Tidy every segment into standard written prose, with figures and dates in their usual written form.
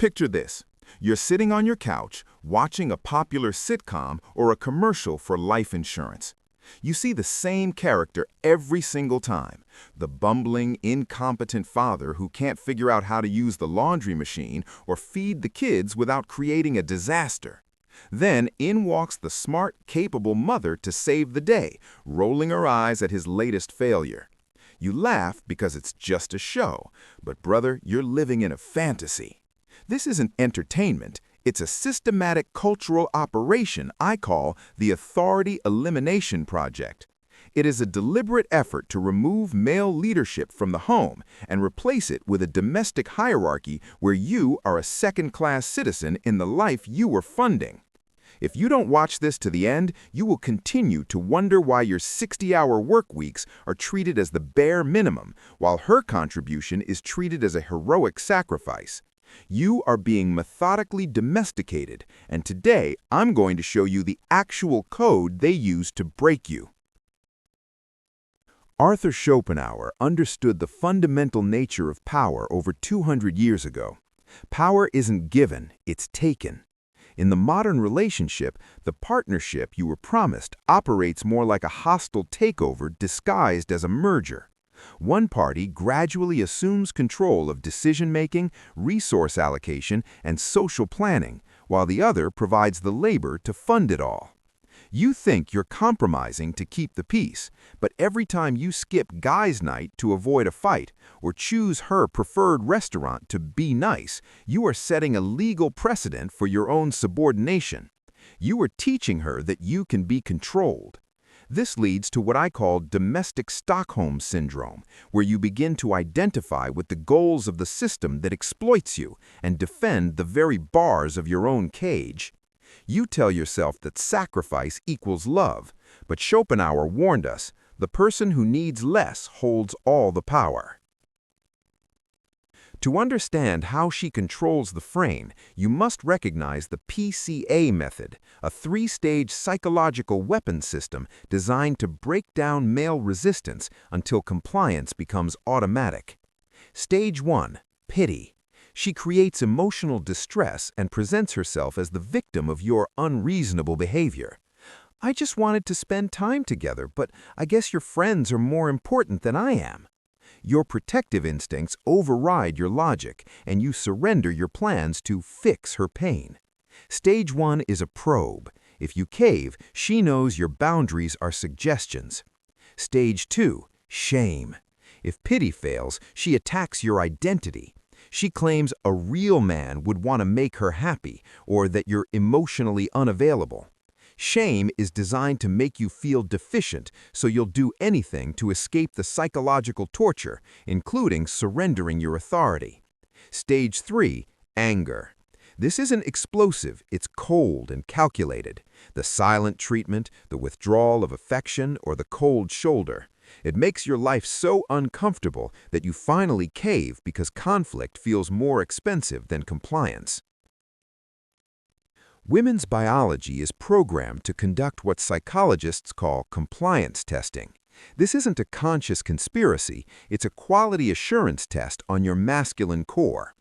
Picture this. You're sitting on your couch, watching a popular sitcom or a commercial for life insurance. You see the same character every single time, the bumbling, incompetent father who can't figure out how to use the laundry machine or feed the kids without creating a disaster. Then in walks the smart, capable mother to save the day, rolling her eyes at his latest failure. You laugh because it's just a show, but brother, you're living in a fantasy. This isn't entertainment, it's a systematic cultural operation I call the Authority Elimination Project. It is a deliberate effort to remove male leadership from the home and replace it with a domestic hierarchy where you are a second-class citizen in the life you were funding. If you don't watch this to the end, you will continue to wonder why your 60-hour work weeks are treated as the bare minimum, while her contribution is treated as a heroic sacrifice. You are being methodically domesticated, and today I'm going to show you the actual code they use to break you. Arthur Schopenhauer understood the fundamental nature of power over 200 years ago. Power isn't given, it's taken. In the modern relationship, the partnership you were promised operates more like a hostile takeover disguised as a merger. One party gradually assumes control of decision-making, resource allocation, and social planning, while the other provides the labor to fund it all. You think you're compromising to keep the peace, but every time you skip guys' night to avoid a fight or choose her preferred restaurant to be nice, you are setting a legal precedent for your own subordination. You are teaching her that you can be controlled. This leads to what I call domestic Stockholm syndrome, where you begin to identify with the goals of the system that exploits you and defend the very bars of your own cage. You tell yourself that sacrifice equals love, but Schopenhauer warned us, the person who needs less holds all the power. To understand how she controls the frame, you must recognize the PCA method, a three-stage psychological weapon system designed to break down male resistance until compliance becomes automatic. Stage 1. Pity. She creates emotional distress and presents herself as the victim of your unreasonable behavior. I just wanted to spend time together, but I guess your friends are more important than I am. Your protective instincts override your logic, and you surrender your plans to fix her pain. Stage 1 is a probe. If you cave, she knows your boundaries are suggestions. Stage 2, shame. If pity fails, she attacks your identity. She claims a real man would want to make her happy, or that you're emotionally unavailable. Shame is designed to make you feel deficient, so you'll do anything to escape the psychological torture, including surrendering your authority. Stage 3, anger. This isn't explosive, it's cold and calculated. The silent treatment, the withdrawal of affection, or the cold shoulder. It makes your life so uncomfortable that you finally cave because conflict feels more expensive than compliance. Women's biology is programmed to conduct what psychologists call compliance testing. This isn't a conscious conspiracy, it's a quality assurance test on your masculine core.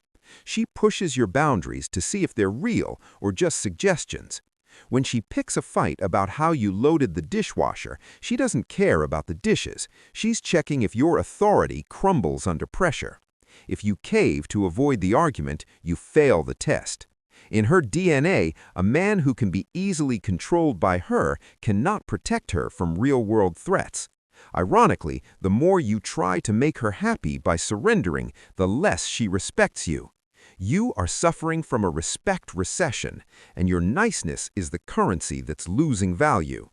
She pushes your boundaries to see if they're real or just suggestions. When she picks a fight about how you loaded the dishwasher, she doesn't care about the dishes. She's checking if your authority crumbles under pressure. If you cave to avoid the argument, you fail the test. In her DNA, a man who can be easily controlled by her cannot protect her from real-world threats. Ironically, the more you try to make her happy by surrendering, the less she respects you. You are suffering from a respect recession, and your niceness is the currency that's losing value.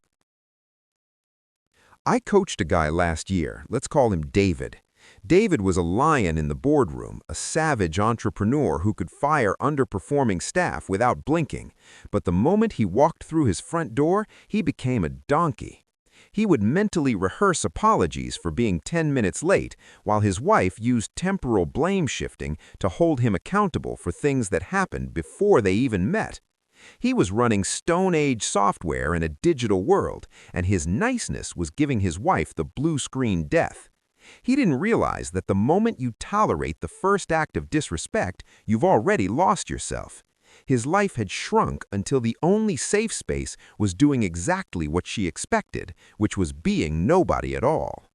I coached a guy last year, let's call him David. David was a lion in the boardroom, a savage entrepreneur who could fire underperforming staff without blinking, but the moment he walked through his front door, he became a donkey. He would mentally rehearse apologies for being 10 minutes late, while his wife used temporal blame shifting to hold him accountable for things that happened before they even met. He was running Stone Age software in a digital world, and his niceness was giving his wife the blue screen death. He didn't realize that the moment you tolerate the first act of disrespect, you've already lost yourself. His life had shrunk until the only safe space was doing exactly what she expected, which was being nobody at all.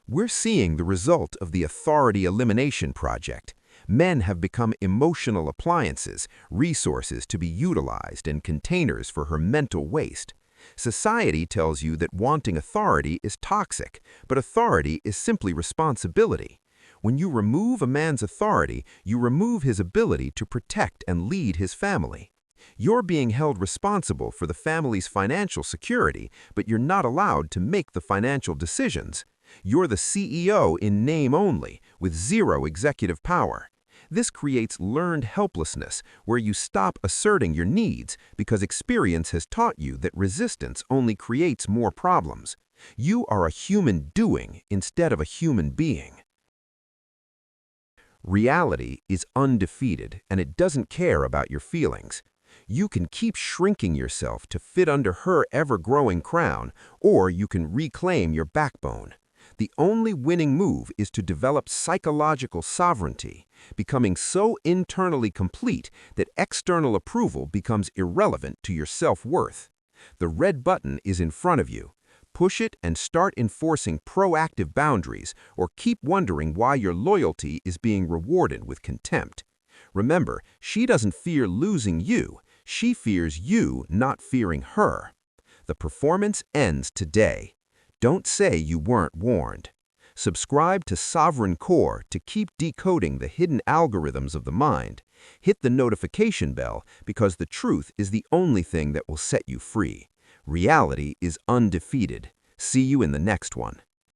We're seeing the result of the Authority Elimination Project. Men have become emotional appliances, resources to be utilized, and containers for her mental waste. Society tells you that wanting authority is toxic, but authority is simply responsibility. When you remove a man's authority, you remove his ability to protect and lead his family. You're being held responsible for the family's financial security, but you're not allowed to make the financial decisions. You're the CEO in name only, with zero executive power. This creates learned helplessness, where you stop asserting your needs because experience has taught you that resistance only creates more problems. You are a human doing instead of a human being. Reality is undefeated, and it doesn't care about your feelings. You can keep shrinking yourself to fit under her ever-growing crown, or you can reclaim your backbone. The only winning move is to develop psychological sovereignty, becoming so internally complete that external approval becomes irrelevant to your self-worth. The red button is in front of you. Push it and start enforcing proactive boundaries, or keep wondering why your loyalty is being rewarded with contempt. Remember, she doesn't fear losing you. She fears you not fearing her. The performance ends today. Don't say you weren't warned. Subscribe to Sovereign Core to keep decoding the hidden algorithms of the mind. Hit the notification bell because the truth is the only thing that will set you free. Reality is undefeated. See you in the next one.